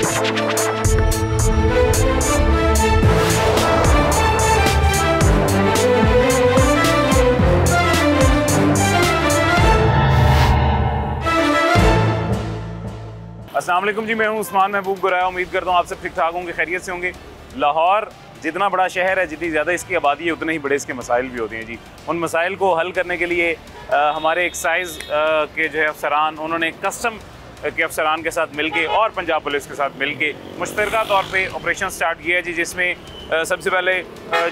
अस्सलाम वालेकुम जी, मैं हूं उस्मान महबूब गुराया। उम्मीद करता हूं आप सब ठीक ठाक होंगे, खैरियत से होंगे। लाहौर जितना बड़ा शहर है, जितनी ज़्यादा इसकी आबादी है, उतने ही बड़े इसके मसाइल भी होते हैं जी। उन मसाइल को हल करने के लिए हमारे एक्साइज़ के जो है अफसरान, उन्होंने कस्टम के अफसरान के साथ मिलके और पंजाब पुलिस के साथ मिलके मुश्तरका तौर पे ऑपरेशन स्टार्ट किया है जी, जिसमें सबसे पहले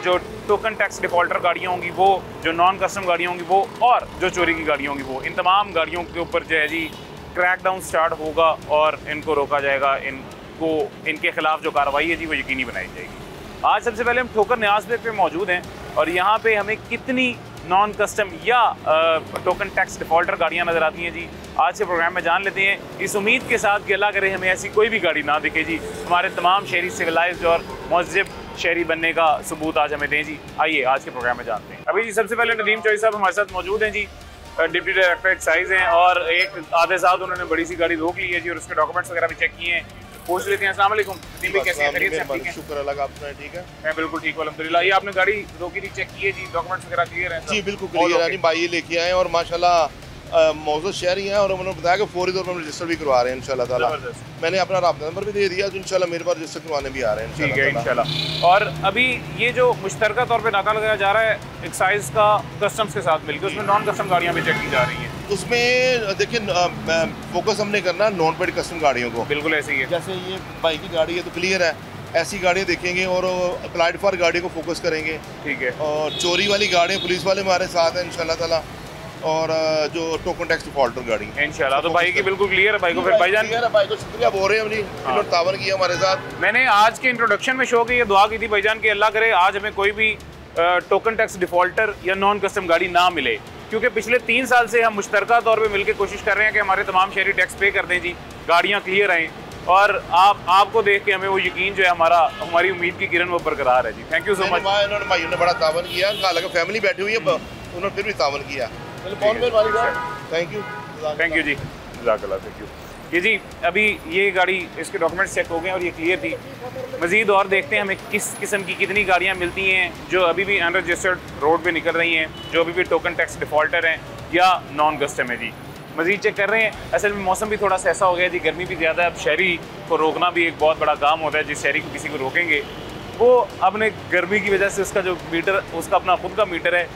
जो टोकन टैक्स डिफ़ॉल्टर गाड़ियाँ होंगी वो, जो नॉन कस्टम गाड़ियाँ होंगी वो, और जो चोरी की गाड़ियाँ होंगी वो, इन तमाम गाड़ियों के ऊपर जो है जी क्रैकडाउन स्टार्ट होगा और इनको रोका जाएगा। इनको इनके खिलाफ जो कार्रवाई है जी वो यकीनी बनाई जाएगी। आज सबसे पहले हम ठोकर न्याज पे मौजूद हैं और यहाँ पे हमें कितनी नॉन कस्टम या टोकन टैक्स डिफ़ॉल्टर गाड़ियाँ नज़र आती हैं जी, आज के प्रोग्राम में जान लेते हैं, इस उम्मीद के साथ कि अल्लाह करे हमें ऐसी कोई भी गाड़ी ना दिखे जी, हमारे तमाम शहरी सिविलाइज्ड और महज़ब शहरी बनने का सबूत आज हमें दें जी। आइए आज के प्रोग्राम में जानते हैं। अभी जी सबसे पहले नदीम चौधरी साहब हमारे साथ मौजूद हैं जी, डिप्टी डायरेक्टर एक्साइज हैं, और एक आधे साथ उन्होंने बड़ी सी गाड़ी रोक ली है जी और उसके डॉक्यूमेंट्स वगैरह भी चेक किए हैं। पूछ लेते हैं। अस्सलाम वालेकुम नदीम भाई, कैसे हैं? खैरियत से? ठीक है, शुक्र अल्लाह का, आपने ठीक है? मैं बिल्कुल ठीक हूं अल्हम्दुलिल्लाह। ये आपने गाड़ी रोकी थी, चेक की है जी, डॉक्यूमेंट्स वगैरह क्लियर हैं? जी बिल्कुल क्लियर है, भाई ये लेके आए और माशाल्लाह मौजूद शहरी हैं और उन्होंने बताया कि फौरी तौर पर रजिस्टर भी करवा रहे हैं इंशाल्लाह ताला। मैंने अपना राब्ता नंबर भी दे दिया, तो इंशाल्लाह मेरे पास रजिस्टर करवाने भी आ रहे हैं। ठीक है इंशाल्लाह। और अभी ये जो मुश्तरका तौर पे नाका लगाया जा रहा है एक्साइज का कस्टम्स के साथ मिलकर, उसमें नॉन कस्टम गाड़ियाँ भी चेक की जा रही हैं। उसमें देखिए फोकस हमने करना नॉन पेड कस्टम गाड़ियों को। बिल्कुल ऐसे ही है, जैसे ये बाइक की गाड़ी है तो क्लियर है, ऐसी गाड़ियाँ देखेंगे और अप्लाइड फॉर गाड़ी को फोकस करेंगे। ठीक है। और चोरी वाली गाड़ियाँ पुलिस वाले हमारे साथ हैं इंशाल्लाह ताला, और जो टोकन टैक्स डिफॉल्टर गाड़ी इंशाल्लाह। तो भाई की बिल्कुल क्लियर है, भाई को फिर भाईजान भाई को शुक्रिया बोल रहे हैं अपनी, इन्होंने तावन किया हमारे साथ। मैंने आज के इंट्रोडक्शन में शो की ये दुआ की थी भाईजान कि अल्लाह करे आज हमें कोई भी टोकन टैक्स डिफॉल्टर या नॉन कस्टम गाड़ी ना मिले, क्योंकि पिछले 3 साल से हम मुश्तरका तौर पे मिलकर कोशिश कर रहे हैं कि हमारे तमाम शहरी टैक्स पे कर दें जी, गाड़ियाँ क्लियर आएँ, और आपको देख के हमें वो यकीन जो है हमारी उम्मीद की किरण वो बरकरार है जी। Thank you so much. इन्होंने भाइयों ने बड़ा तावन किया, हालांकि फैमिली बैठी हुई है, उन्होंने फिर भी तावन किया। थैंक यू जी, जज़ाकल्लाह, थैंक यू। ये जी अभी ये गाड़ी, इसके डॉक्यूमेंट्स चेक हो गए और ये क्लियर थी। मज़ीद और देखते हैं हमें किस किस्म की कितनी गाड़ियाँ मिलती हैं जो अभी भी अनरजिस्टर्ड रोड पे निकल रही हैं, जो अभी भी टोकन टैक्स डिफ़ॉल्टर हैं या नॉन कस्टम है जी। मज़ीद चेक कर रहे हैं। असल में मौसम भी थोड़ा सा ऐसा हो गया जी, गर्मी भी ज़्यादा है। अब शहरी को रोकना भी एक बहुत बड़ा काम होता है। जिस शहरी को किसी को रोकेंगे वो अपने गर्मी की वजह से उसका जो मीटर, उसका अपना खुद का मीटर है,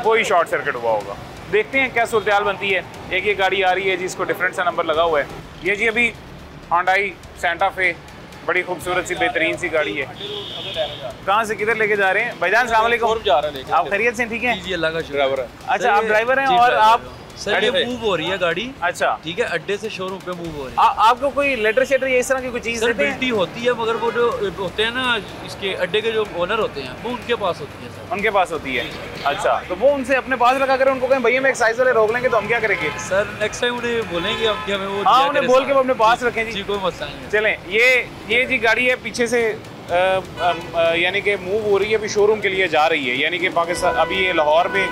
वो ही शॉर्ट सर्किट हुआ होगा। देखते हैं क्या सूरत हाल बनती है। एक ये गाड़ी आ रही है जी, इसको डिफरेंट सा नंबर लगा हुआ है। ये जी अभी होंडाई सेंटा फे, बड़ी खूबसूरत सी बेहतरीन सी गाड़ी है। कहाँ से किधर लेके जा रहे हैं भाईजान? अस्सलाम वालेकुम। आप खैरियत से? ठीक है जी, अल्लाह का शुक्र। अच्छा, आप ड्राइवर हैं और आप सर ये मूव हो रही है गाड़ी। अच्छा ठीक है, अड्डे से शोरूम पे मूव हो रही है। आपको कोई लेटर शेटर या इस तरह की कोई चीज़ बिल्टी होती है, मगर वो जो होते हैं ना इसके अड्डे के जो ओनर होते हैं वो उनके पास होती है सर। उनके पास होती है? अच्छा, तो वो उनसे अपने पास लगा कर उनको कहें भैया मैं एक्साइज वाले रोक लेंगे, तो हम क्या करेंगे सर? नेक्स्ट टाइम उन्हें बोलेंगे अब कि हमें वो, हाँ उन्हें बोल के वो अपने पास रखें जी, कोई मसला नहीं। चलें, ये जी गाड़ी है पीछे से यानी कि मूव हो रही है, अभी शोरूम के लिए जा रही है, यानी कि पाकिस्तान, अभी ये लाहौर में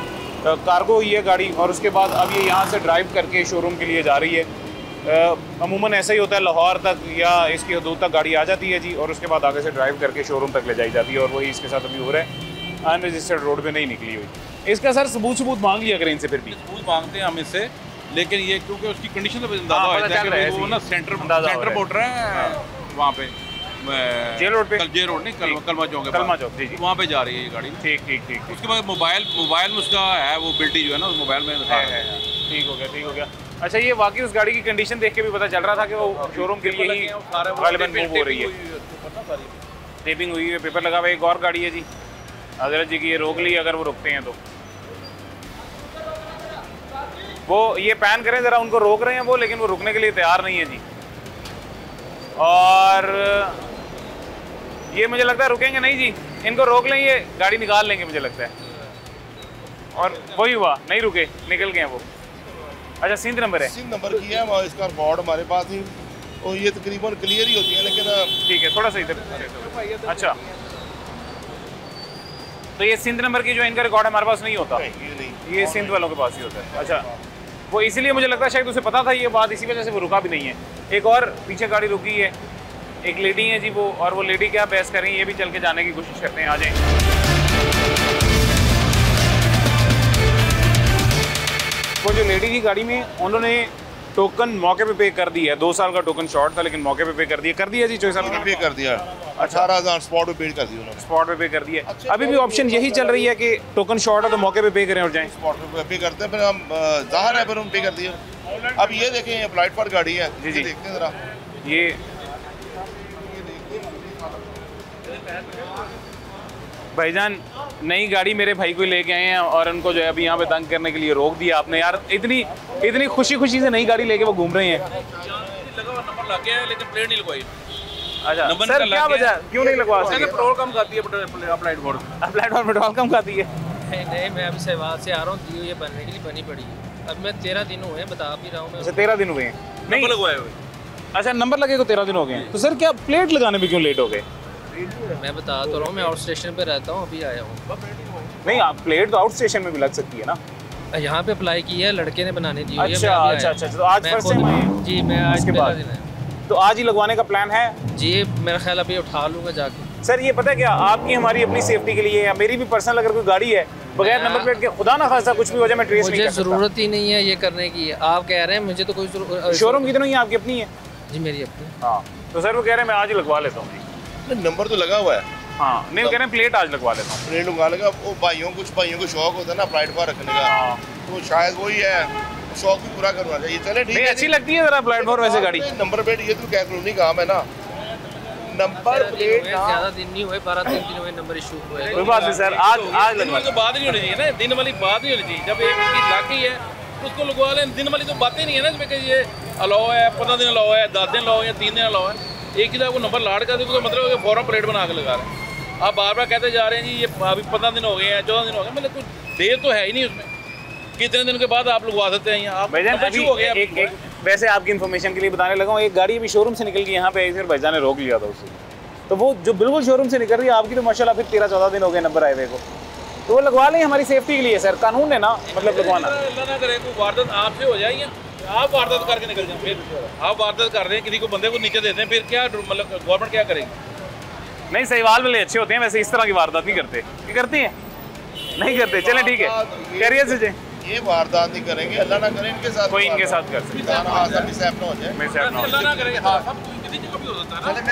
कार्गो हुई है गाड़ी और उसके बाद अब ये यहाँ से ड्राइव करके शोरूम के लिए जा रही है। अमूमन ऐसा ही होता है, लाहौर तक या इसकी हदूद तक गाड़ी आ जाती है जी और उसके बाद आगे से ड्राइव करके शोरूम तक ले जाई जाती है, और वही इसके साथ अभी हो रहा है। अनरजिस्टर्ड रोड पे नहीं निकली हुई। इसका सर सबूत मांग लिया करें इनसे, फिर भी सबूत मांगते हैं हम इससे, लेकिन ये क्योंकि उसकी कंडीशन तो अंदाजा हो जाता है कि वो ना सेंटर बोर्डर है वहाँ पे, जेल रोड पे, जेल रोड नहीं, कलमा चौक है, कलमा चौक जी, वहाँ पे जा रही है ये गाड़ी। ठीक। उसके बाद मोबाइल में उसका है वो बिल्टी जो है ना, उस मोबाइल में है। ठीक हो गया। अच्छा, ये वाकई उस गाड़ी की कंडीशन देख के भी पता चल रहा था कि वो शोरूम के लिए ही गालिबन मूव हो रही है। टेपिंग हुई है, पेपर लगा हुआ है। एक और गाड़ी है जी हजरत जी की, ये रोक ली, अगर वो रुकते हैं तो वो ये पैन करें ज़रा, उनको रोक रहे हैं वो, लेकिन वो रुकने के लिए तैयार नहीं है जी। और ये मुझे लगता है रुकेंगे नहीं जी, इनको रोक लें, ये गाड़ी निकाल लेंगे मुझे लगता है। और वही हुआ, नहीं रुके, निकल गए वो। अच्छा, सिंध नंबर है? सिंध नंबर की है, इसका रिकॉर्ड हमारे पास ही, और ये तकरीबन क्लियर ही होती है, लेकिन ठीक है, थोड़ा सा इधर। अच्छा, तो ये सिंध नंबर की जो इनका रिकॉर्ड हमारे पास नहीं होता, ये सिंध वालों के पास ही होता है। अच्छा, वो इसीलिए मुझे लगता है शायद उसे पता था ये बात, इसी वजह से वो रुका भी नहीं है। एक और पीछे गाड़ी रुकी है, एक लेडी है जी वो, और वो लेडी क्या बहस कर रही है ये भी चल के जाने की कोशिश करते हैं। आ जाएं। वो जो लेडी थी गाड़ी में, उन्होंने टोकन मौके पे कर दी है। 2 साल का टोकन शॉर्ट था लेकिन मौके पे कर दिया जी। 24 साल पे कर दिया, 18,000 स्पॉट पे कर दिया उन्होंने, स्पॉट पे कर दिया। अभी भी ऑप्शन यही चल रही है कि टोकन शॉर्ट है तो मौके पे करें और जाएं। स्पॉट पे करते हैं, फिर हम ज़ाहिर है फिर हम पे कर दिए। अब ये देखें, ये अप्लाइड फॉर गाड़ी है जी, देखते हैं जरा ये भाईजान नई गाड़ी मेरे भाई को लेके आए हैं और उनको जो है अभी यहाँ पे तंग करने के लिए रोक दिया आपने यार। इतनी खुशी से नई गाड़ी लेके वो घूम रहे हैं। नंबर लग गया है लेकिन प्लेट नहीं लगवाई। अच्छा सर, क्या वजह, क्यों नहीं लगवा सके? पेट्रोल कम खाती है अप्लाइड फॉर पेट्रोल कम खाती है। नहीं, मैं अभी सहवाल से आ रहा हूँ, ये बनने के लिए बनी पड़ी है। अब मैं 13 दिन हुए हैं, बता भी रहा हूँ मैं। अच्छा 13 दिन हुए हैं, नहीं लगवाए हुए। अच्छा नंबर लगे को 13 दिन हो गए हैं, तो सर क्या प्लेट लगाने में क्यों लेट हो गए? मैं बता तो रहा हूँ, मैं आउट स्टेशन पे रहता हूँ, अभी आया हूँ। नहीं, आप प्लेट तो आउट स्टेशन में भी लग सकती है ना। यहाँ पे अप्लाई की है, लड़के ने बनाने दी। अच्छा, तो आज फर्स्ट टाइम आए हैं? जी, मैं आज के बाद दिन है, तो आज ही लगवाने का प्लान है जी। मेरा ख्याल अभी उठा लूँगा जाके। सर ये पता है क्या, आपकी हमारी अपनी सेफ्टी के लिए या मेरी भी पर्सनल अगर कोई गाड़ी है बगैर नंबर प्लेट के, खुदा ना खासा कुछ भी हो जाए, मैं ट्रेस नहीं कर सकता। मुझे ज़रूरत ही नहीं है ये करने की। आप कह रहे हैं मुझे तो कोई शोरूम कितनी है आपकी अपनी है? जी मेरी अपनी। हाँ तो सर वो कह रहे हैं मैं आज ही लगवा लेता हूँ जी। नंबर तो लगा हुआ है। हाँ नहीं, वो कह रहे हैं प्लेट आज लगवा लेता हूँ। प्लेट लगा लेगा, वो कुछ भाइयों को शौक होता है ना अप्लाइड फॉर रखने का, तो शायद वही है, शौक भी पूरा करना चाहिए। चले ठीक है, अच्छी लगती है जरा प्लेटफॉर्म वैसे गाड़ी। नंबर प्लेट ये तो क्या कॉलोनी काम है ना, नंबर प्लेट ज़्यादा दिन नहीं हुए, 12-13 दिन हुए नंबर इशू हुए। कोई बात नहीं सर, आज लगवा तो बात नहीं होनी चाहिए ना, दिन वाली बात नहीं होनी चाहिए। जब एक चीज लग गई है तो उसको लगवा लें, दिन वाली तो बातें नहीं है ना इसमें कि ये अलाउ है, 15 दिन अलाउ है, 10 दिन अलाउ है, 3 दिन अलाउ है। एक ही आपको नंबर लाड़ कर दे तो मतलब है फौरन प्लेट बना के लगा रहे हैं। आप बार बार कहते जा रहे हैं जी ये अभी 15 दिन हो गए हैं, 14 दिन हो गए, मतलब कुछ देर तो है ही नहीं उसमें। कितने दिन के बाद आप लगवा सकते हैं यहाँ? अभी हो गया। एक वैसे आपकी इन्फॉर्मेशन के लिए बताने लगा हूँ, एक गाड़ी अभी शोरूम से निकल गई यहाँ पे, फिर भाईजान ने रोक लिया था उससे, तो वो जो बिल्कुल शोरूम से निकल रही है आपकी तो माशाल्लाह फिर 13-14 दिन हो गए नंबर आए हुए को, तो वो लगवा लें हमारी सेफ्टी के लिए सर, कानून है ना, मतलब लगवाना। अल्लाह ना करे कोई वारदात आपसे हो जाएगी, आप वारदात करके निकल जाए, फिर आप वारदात कर रहे हैं, किसी को बंदे को नीचे देते हैं, फिर क्या मतलब गवर्नमेंट क्या करेगी? नहीं सहीवाल वाले अच्छे होते हैं वैसे, इस तरह की वारदात नहीं करते। ये करते हैं? नहीं करते, चले ठीक है, कैरियर से जाए। ये वारदात नहीं करेंगे, अल्लाह ना करे इनके साथ, कोई इनके साथ कर सकता है,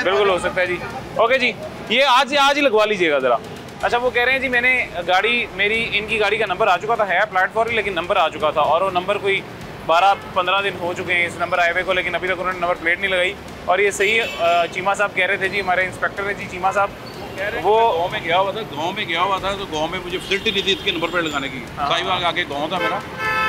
बिल्कुल हो सकता है जी। ओके जी, ये आज ही लगवा लीजिएगा ज़रा। अच्छा वो कह रहे हैं जी मैंने गाड़ी, मेरी इनकी गाड़ी का नंबर आ चुका था, है प्लेटफॉर्म लेकिन नंबर आ चुका था, और वो नंबर कोई 12-15 दिन हो चुके हैं इस नंबर हाईवे को, लेकिन अभी तक उन्होंने नंबर प्लेट नहीं लगाई। और ये सही चीमा साहब कह रहे थे जी, हमारे इंस्पेक्टर है जी चीमा साहब, वो गाँव में गया हुआ था, तो गाँव में मुझे फैसिलिटी नहीं थी इसके नंबर प्लेट लगाने की। साहिवाल आके गाँव था मेरा,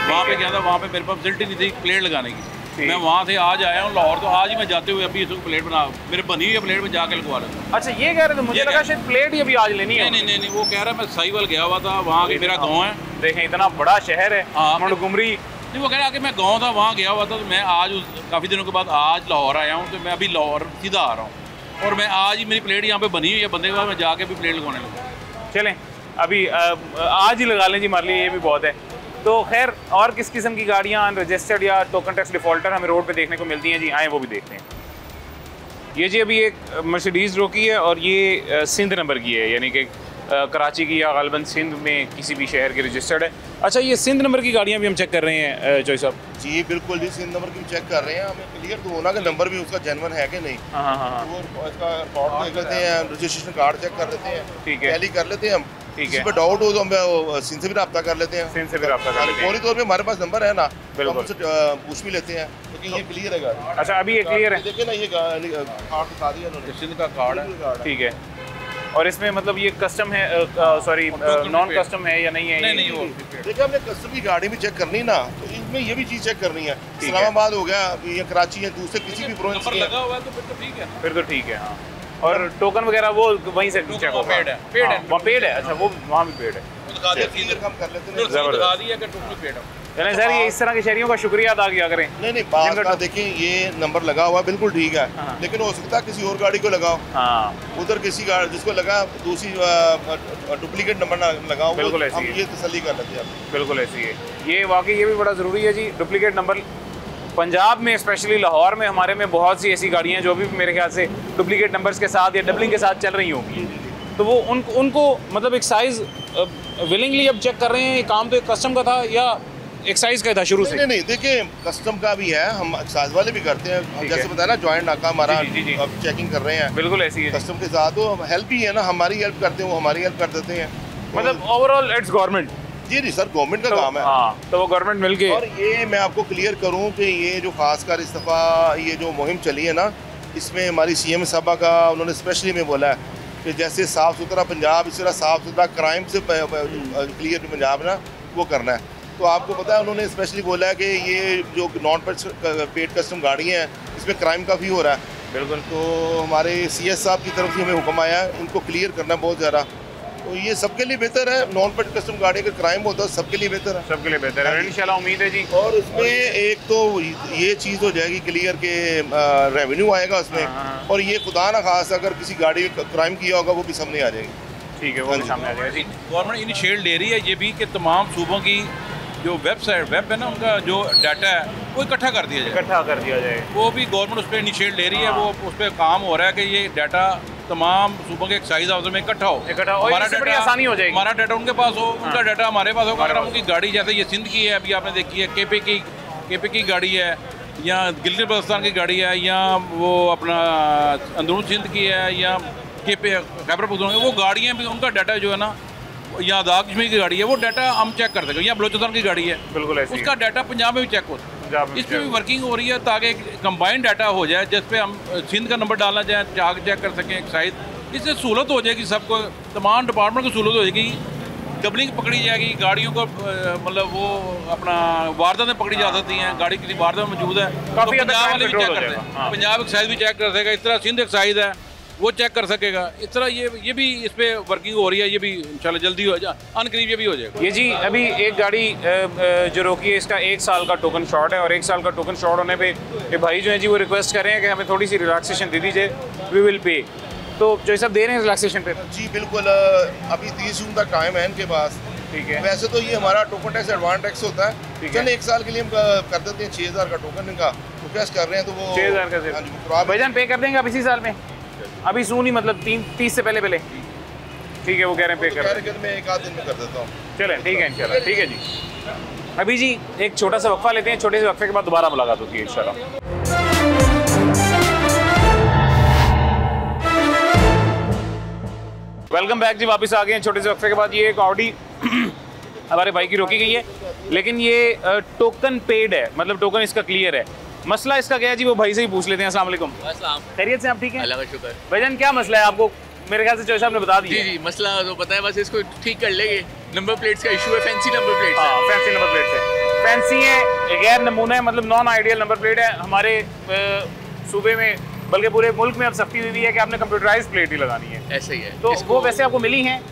वहाँ पे गया था, वहाँ पे मेरे पास फैसिलिटी नहीं थी प्लेट लगाने की। मैं वहाँ से आज आया हूँ लाहौर, तो आज ही मैं जाते हुए अभी इसको प्लेट बना, मेरे बनी हुई है प्लेट में जाके लगवा लूँगा। अच्छा ये कह रहे थे, मुझे लगा शायद प्लेट ही अभी आज लेनी है। नहीं, वो कह रहा है मैं साहिवाल गया हुआ था, वहाँ मेरा गाँव है। देखें इतना बड़ा शहर है मोंटगोमरी। नहीं वो कह रहा है कि मैं गाँव था, वहाँ गया हुआ था, तो मैं आज काफ़ी दिनों के बाद आज लाहौर आया हूँ, तो मैं अभी लाहौर सीधा आ रहा हूँ, और मैं आज ही मेरी प्लेट यहाँ पे बनी हुई है बंदे के बाद, मैं जाके भी प्लेट लगाने लगा। चलें अभी आज ही लगा लें जी, हमारे लिए ये भी बहुत है। तो खैर और किस किस्म की गाड़ियाँ अनरजिस्टर्ड या टोकन टैक्स डिफॉल्टर हमें रोड पे देखने को मिलती हैं जी, आए वो भी देखते हैं। ये जी अभी एक मर्सिडीज़ रोकी है और ये सिंध नंबर की है, यानी कि कराची की या गालिबन सिंध में किसी भी शहर की रजिस्टर्ड है। अच्छा ये सिंध नंबर की गाड़ियाँ भी हम चेक कर रहे हैं चॉइस साहब? जी बिल्कुल जी, सिंध नंबर की चेक कर रहे हैं, हमें क्लियर तो होना कि नंबर भी उसका जेन्युइन है कि नहीं। हाँ वो इसका रिकॉर्ड देख लेते हैं, रजिस्ट्रेशन कार्ड चेक कर लेते हैं, ठीक है, टैली कर लेते हैं हम, ठीक है। इस पर डाउट हो तो हम सिंध से भी रब्ता कर लेते हैं, सिंध से भी रब्ता कर लेते हैं, फौरी तौर पे हमारे पास नंबर है ना, बिल्कुल हम उससे पूछ भी लेते हैं, लेकिन ये क्लियर है गाड़ी। अच्छा अभी ये क्लियर है, देखिए ना, ये कार्ड दिखा दिया उन्होंने, सिंध का कार्ड है, ठीक है। और इसमें मतलब ये कस्टम है, सॉरी नॉन कस्टम है या नहीं है? नहीं वो देखिए हमने कस्टम की गाड़ी भी चेक करनी ना, तो इसमें ये भी चीज़ चेक करनी है। इस्लामाबाद हो गया या कराची है, दूसरे किसी भी प्रोविंस नंबर लगा हुआ है तो फिर तो ठीक है, फिर तो ठीक है। हाँ और टोकन वगैरह वो वहीं से चेक होगा, पेड है, वहाँ पेड है। अच्छा वो वहाँ भी पेड है, दिखा दिया, हम कर लेते हैं, दिखा दिया कि टोटल पेड है। चलें सर, ये इस तरह के शहरियों का शुक्रिया अदा किया करें। नहीं बात का देखें, ये नंबर लगा हुआ बिल्कुल ठीक है, लेकिन हो सकता है किसी और गाड़ी को लगाओ, उधर किसी गाड़ी जिसको लगा दूसरी डुप्लीकेट नंबर ना लगाओ, बिल्कुल हम ये तसल्ली कर लेते हैं। बिल्कुल ऐसी है, ये वाकई ये भी बड़ा ज़रूरी है जी, डुप्लीकेट नंबर पंजाब में स्पेशली लाहौर में हमारे में बहुत सी ऐसी गाड़ियाँ हैं जो अभी भी मेरे ख्याल से डुप्लीकेट नंबर्स के साथ या डबलिंग के साथ चल रही होंगी, तो वो उनको मतलब एक्साइज विलिंगली अब चेक कर रहे हैं। ये काम तो एक कस्टम का था या एक्साइज का था शुरू से? नहीं, देखिए कस्टम का भी है, हम एक्साइज वाले भी करते हैं। जैसे बताया ना, जॉइंट नाका हमारा अब चेकिंग कर रहे हैं, बिल्कुल ऐसी है कस्टम के साथ। तो हेल्प भी है ना, हमारी हेल्प करते हैं, वो हमारी हेल्प कर देते हैं। मतलब ओवरऑल इट्स गवर्नमेंट। जी सर, गवर्नमेंट का काम है। हाँ, तो वो गवर्नमेंट मिलके। और ये मैं आपको क्लियर करूं कि ये जो खासकर इस दफ़ा ये जो मुहिम चली है ना, इसमें हमारी CM साहबा का उन्होंने स्पेशली में बोला है कि जैसे साफ़ सुथरा पंजाब, इस तरह साफ़ सुथरा क्राइम से क्लियर पंजाब ना वो करना है। तो आपको पता है उन्होंने स्पेशली बोला है कि ये जो नॉन पेड कस्टम गाड़ियाँ हैं, इसमें क्राइम काफ़ी हो रहा है। बिल्कुल। तो हमारे CS साहब की तरफ से हमें हुक्म आया है इनको क्लियर करना बहुत ज़्यादा। तो ये सबके लिए बेहतर है। नॉन पेड कस्टम गाड़ी अगर क्राइम होता है सबके लिए बेहतर है, सबके लिए बेहतर है इंशाल्लाह, उम्मीद है जी। और इसमें एक तो ये चीज़ हो जाएगी क्लियर के रेवेन्यू आएगा उसमें, और ये खुदा ना खास अगर किसी गाड़ी क्राइम किया होगा वो भी सामने आ जाएगी। ठीक है, वो भी सामने आ जाएगा जी। गवर्नमेंट इनिशिएटिव ले रही है ये भी कि तमाम सूबों की जो वेब है ना, उनका जो डाटा है वो इकट्ठा कर दिया जाए। वो भी गवर्नमेंट उस पर इनिशिएटिव ले रही है, वो उस पर काम हो रहा है कि ये डाटा तमाम सूबों के एक्साइज ऑफिसर में इकट्ठा हो, हमारा डाटा आसानी हो जाएगी, हमारा डाटा उनके पास हो, उनका डाटा हमारे पास होगा। अगर हम उनकी गाड़ी, जैसे ये सिंध की है, अभी आपने देखी है, KP की गाड़ी है, या गिलगित बल्तिस्तान की गाड़ी है, या वो अपना अंदरून सिंध की है, या खैबर पख्तूनख्वा, वो गाड़ियाँ भी उनका डाटा जो है ना, या आज़ाद कश्मीर की गाड़ी है, वो डाटा हम चेक कर सकें, या बलोचिस्तान की गाड़ी है, बिल्कुल ऐसी उसका डाटा पंजाब में भी चेक हो। इस पर भी वर्किंग हो रही है ताकि एक कंबाइंड डाटा हो जाए जिस पे हम सिंध का नंबर डालना चाहें, चाक चेक कर सकें एक्साइज। इससे सहूलत हो जाएगी, सबको, तमाम डिपार्टमेंट को सहूलत हो जाएगी। डबलिंग पकड़ी जाएगी, गाड़ियों को मतलब वो अपना वारदातें पकड़ी जा सकती हैं, गाड़ी किसी वारदात में मौजूद है तो पंजाब वाले भी चेक करते हैं, पंजाब एक्साइज भी चेक कर सकेगा, इस तरह सिंध एक्साइज है वो चेक कर सकेगा। इस तरह ये भी इस पर वर्किंग हो रही है, ये भी इंशाल्लाह जल्दी हो जाए, अनकरीब ये भी हो जाएगा। ये जी अभी एक गाड़ी जो रोकी है, इसका 1 साल का टोकन शॉट है, और 1 साल का टोकन शॉट होने पे ये भाई जो है जी वो रिक्वेस्ट कर रहे हैं कि हमें थोड़ी सी रिलैक्सेशन दे दीजिए, वी विल पे। तो जो सब दे रहे हैं रिलैक्सेशन पे? जी बिल्कुल, अभी 30 जून तक टाइम है इनके पास। ठीक है। वैसे तो ये हमारा टोकन टैक्स एडवांस टैक्स होता है, चलिए 1 साल के लिए हम कर देते हैं 6000 का टोकन इनका रिक्वेस्ट कर रहे हैं, तो वो 6000 का हाँ जी, तो आप भाईजान पे कर देंगे आप इसी साल में, अभी सून ही मतलब 30 से पहले। ठीक है, वो कह रहे हैं पे कर रहे हैं, मैं 1 आध दिन में कर देता हूँ। चलें, ठीक है इंशाल्लाह। ठीक है जी, अभी जी एक छोटा सा वक्फा लेते हैं, छोटे से वक्फे के बाद दोबारा मुलाकात होती है इंशाल्लाह। वेलकम बैक जी, वापस आ गए हैं छोटे से वक्फे के बाद। ये एक ऑडी हमारे भाई की रोकी गई है, लेकिन ये टोकन पेड है, मतलब टोकन इसका क्लियर है। मसला इसका क्या है जी, वो भाई से ही पूछ लेते हैं। अस्सलाम वालेकुम। खैरियत से आप ठीक हैं? अल्लाह का शुक्र। भाईजान क्या मसला है आपको? मेरे ख्याल से चौधरी साहब ने बता दिया। जी मसला तो पता है, बस इसको ठीक कर लेंगे। नंबर प्लेट्स का इशू है, फैंसी नंबर प्लेट्स। हाँ, फैंसी नंबर प्लेट्स है, फैंसी है, गैर नमूना है, मतलब नॉन आइडियल नंबर प्लेट है। हमारे सूबे में बल्कि पूरे मुल्क में अब सख्ती हुई है कि आपने कंप्यूटराइज प्लेट ही लगानी है। ऐसा ही है। तो वो वैसे आपको मिली हैं?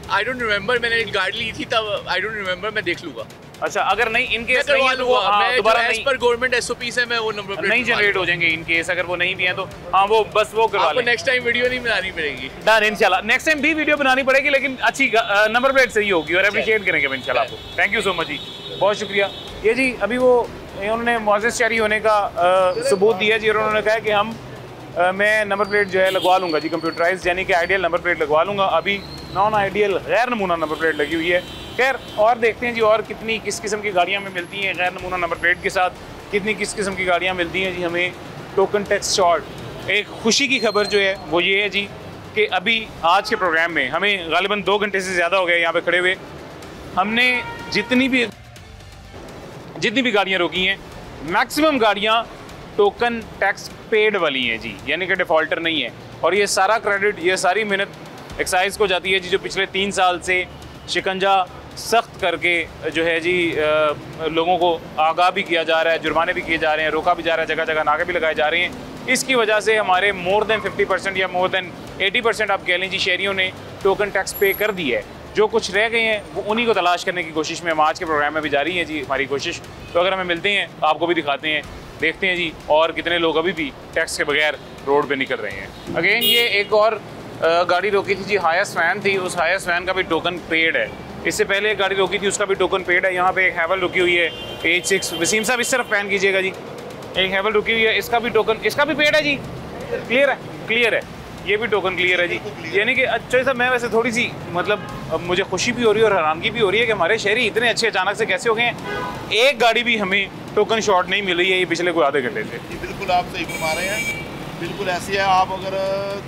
आई डोंट रिमेंबर, मैंने एक गाड़ी ली थी तब, आई डोंट रिमेंबर, मैं देख लूंगा। अच्छा, अगर नहीं इन केस नहीं है तो वो दोबारा एज पर गवर्नमेंट SOPs है, मैं वो नंबर प्लेट नहीं जनरेट हो जाएंगे इन केस, अगर वो नहीं भी हैं तो हाँ वो बस वो करवा आपको लें। नेक्स्ट टाइम वीडियो नहीं बनानी पड़ेगी। डन इंशाल्लाह, नेक्स्ट टाइम भी वीडियो बनानी पड़ेगी, लेकिन अच्छी नंबर प्लेट सही होगी और अप्रिशिएट करेंगे इंशाल्लाह आपको। थैंक यू सो मच जी, बहुत शुक्रिया। ये जी अभी वो उन्होंने मुअज़्ज़ज़ शहरी होने का सबूत दिया जी, और उन्होंने कहा कि हम मैं नंबर प्लेट जो है लगवा लूँगा जी, कंप्यूटराइज यानी कि आइडियल नंबर प्लेट लगवा लूँगा। अभी नॉन आइडियल गैर नमूना नंबर प्लेट लगी हुई है। खैर, और देखते हैं जी और कितनी किस किस्म की गाड़ियाँ हमें मिलती हैं गैर नमूना नंबर प्लेट के साथ, कितनी किस किस्म की गाड़ियाँ मिलती हैं जी हमें टोकन टैक्स शॉर्ट। एक खुशी की खबर जो है वो ये है जी कि अभी आज के प्रोग्राम में हमें गालिबन 2 घंटे से ज़्यादा हो गए यहाँ पे खड़े हुए, हमने जितनी भी गाड़ियाँ रोकी हैं, मैक्सिमम गाड़ियाँ टोकन टैक्स पेड वाली हैं जी, यानी कि डिफ़ॉल्टर नहीं है। और ये सारा क्रेडिट, ये सारी मेहनत एक्साइज को जाती है जी, जो पिछले 3 साल से शिकंजा सख्त करके जो है जी लोगों को आगाह भी किया जा रहा है, जुर्माने भी किए जा रहे हैं, रोका भी जा रहा है, जगह जगह नाके भी लगाए जा रहे हैं। इसकी वजह से हमारे मोर देन 50% या मोर देन 80% आप कह लें जी शहरियों ने टोकन टैक्स पे कर दी है। जो कुछ रह गए हैं वो उन्हीं को तलाश करने की कोशिश में हम आज के प्रोग्राम में भी जारी है जी हमारी कोशिश। तो अगर हमें मिलते हैं आपको भी दिखाते हैं, देखते हैं जी और कितने लोग अभी भी टैक्स के बगैर रोड पे निकल रहे हैं। अगेन ये एक और गाड़ी रोकी थी जी, हायस वैन थी, उस हायस वैन का भी टोकन पेड है। इससे पहले एक गाड़ी रोकी थी, उसका भी टोकन पेड है। यहाँ पे एक हैवल रुकी हुई है H6। वसीम साहब इस तरफ पैन कीजिएगा जी। एक हैवल रुकी हुई है, इसका भी टोकन, इसका भी पेड है जी। क्लियर है, क्लियर है, ये भी टोकन क्लियर है जी। यानी कि अच्छा साहब, मैं वैसे थोड़ी सी मतलब अब मुझे खुशी भी हो रही है और हैरानगी भी हो रही है कि हमारे शहरी इतने अच्छे अचानक से कैसे हो गए हैं। एक गाड़ी भी हमें टोकन शॉट नहीं मिल रही है ये पिछले कोई आधे घंटे से। जी बिल्कुल आप सही फरमा रहे हैं, बिल्कुल ऐसी है। आप अगर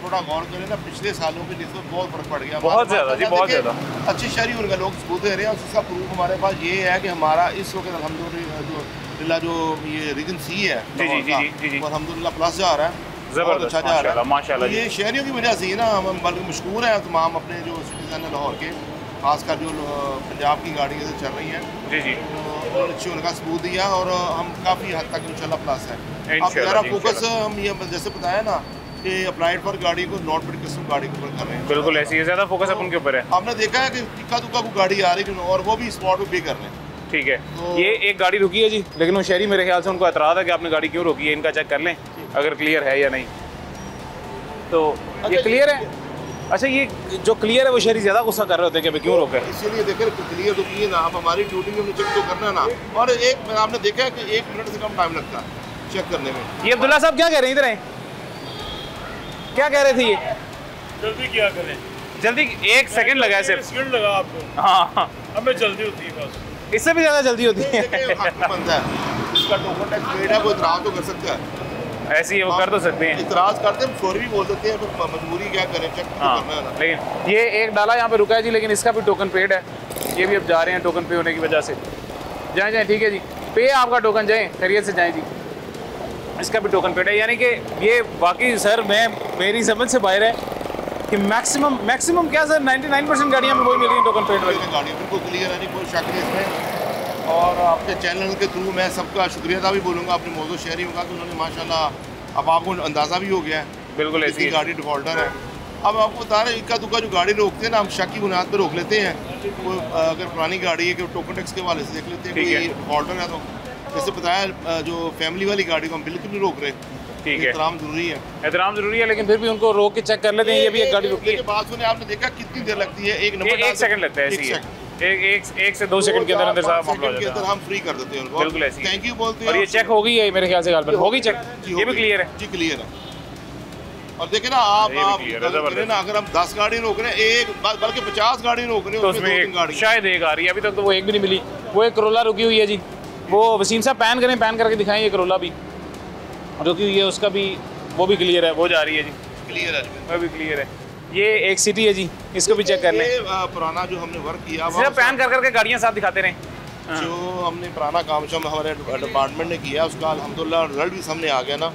थोड़ा गौर करें ना, पिछले सालों की निस्बत बहुत फर्क पड़ गया, बहुत ज़्यादा जी, बहुत ज़्यादा। अच्छे शहरी उनका लोग सबूत दे रहे हैं और उसका प्रूफ हमारे पास ये है कि हमारा इस वक्त अल्हम्दुलिल्लाह जो ये रीजन सी है और अल्हम्दुलिल्लाह प्लस जा रहा है, बहुत अच्छा जा रहा है माशाल्लाह। ये शहरियों की वजह से ही ना हम बल्कि मशहूर हैं तमाम अपने जो सिटीजन है लाहौर के, खासकर जो पंजाब की गाड़ियाँ चल रही हैं जी जी, और अच्छी उनका सबूत दिया और हम काफ़ी हद तक इंशाल्लाह प्लस है। अब ज़रा फोकस हम ये जैसे बताया ना कि अप्लाइड फॉर गाड़ी को नॉट पेड कस्टम गाड़ी के ऊपर कर रहे हैं, बिल्कुल ऐसी है, ज़्यादा फोकस अपन के ऊपर है। आपने देखा है कि इक्का दुक्का को गाड़ी आ रही है और वो भी स्पॉट पे पे कर रहे हैं। ठीक है, तो ये एक गाड़ी रुकी है जी, लेकिन वो शहरी मेरे ख्याल से उनको एतराज़ है कि आपने गाड़ी क्यों रोकी है, इनका चेक कर लें अगर क्लियर है या नहीं। तो ये क्लियर है। अच्छा, ये जो क्लियर है वो शहरी ज़्यादा गुस्सा कर रहे होते हैं कि क्यों रोके, इसीलिए देखें क्लियर तो किए ना, आप हमारी ड्यूटी में चेक तो करना ना। और एक आपने देखा है कि 1 मिनट से कम टाइम लगता है चेक करने में। ये अब्दुल्ला साहब क्या कह रहे हैं, इधर क्या कह रहे थे? ये जल्दी क्या करें, जल्दी 1 सेकंड लगा है सिर्फ, सेकंड लगा आपको। हाँ, हमें जल्दी होती है बस, इससे भी ज़्यादा जल्दी होती है। बनता है इसका टोकन टैक्स पेड है, कोई इतराज़ तो कर सकता है, ऐसी है वो कर तो सकते हैं, इतराज़ करते हैं, सॉरी भी बोल सकते हैं, मजबूरी क्या करें, चेक तो करना है ना। लेकिन ये एक डाला यहाँ पे रुका है जी, लेकिन इसका भी टोकन पेड है। ये भी अब जा रहे हैं टोकन पे होने की वजह से। जाएँ जाएँ, ठीक है जी, पे आपका टोकन, जाएँ खैरियत से जाएँ जी। इसका भी टोकन पेड है, यानी कि ये वाकई सर मेरी समझ से बाहर है कि मैक्सिमम क्या सर 99% गाड़ियाँ में वही मिल रही हैं टोकन पेड वाली गाड़ियाँ, बिल्कुल क्लियर है, नहीं कोई शक नहीं इसमें। और आपके चैनल के थ्रू मैं सबका शुक्रिया अदा भी बोलूँगा अपने मौजूद शहरियों का, तो उन्होंने माशाल्लाह अब आपको अंदाज़ा भी हो गया है, बिल्कुल ऐसी गाड़ी डिफॉल्टर है। अब आपको बता रहे हैं इक्का दुक्का जो गाड़ी रोकते हैं ना, हम शक की बुनियाद पर रोक लेते हैं। कोई अगर पुरानी गाड़ी है कि टोकन टैक्स के हवाले से देख लेते हैं कोई डिफॉल्टर है, तो जैसे बताया जो फैमिली वाली गाड़ी को हम बिल्कुल नहीं रोक रहे। ठीक है, एहतराम जरूरी है, एहतराम जरूरी है, लेकिन फिर भी उनको रोक के चेक कर लेते हैं। ये भी एक गाड़ी रुकी है, बात सुने, आपने देखा कितनी देर लगती है, 1 सेकंड लगता है, 1 से 2 सेकंड के अंदर साहब मामला हो जाता है, अंदर हम फ्री कर देते हैं उनको, बिल्कुल ऐसी थैंक यू बोलते हैं। और ये चेक हो गई है मेरे ख्याल से, गाल होगी चेक, ये भी क्लियर है जी, क्लियर है। और देखें ना आप ना, अगर हम 10 गाड़ी रोक रहे हैं, एक बल्कि 50 गाड़ी रोक रहे हैं, तो उसमें शायद एक आ रही है, अभी तक तो वो एक भी नहीं मिली। वो एक करोला रुकी हुई है जी, वो वसीम साहब पैन करें, पैन करके दिखाएं, ये करोला भी रुकी हुई है, उसका भी वो भी क्लियर है, वो जा रही है जी, क्लियर है, वो भी क्लियर है। ये एक सिटी है जी, इसको भी चेक कर लें। पुराना जो हमने वर्क किया, सिर्फ पैन कर करके गाड़ियाँ साथ दिखाते रहे। जो हमने पुराना काम हमारे डिपार्टमेंट ने किया, उसका अल्हम्दुलिल्लाह रिजल्ट भी सामने आ गया ना।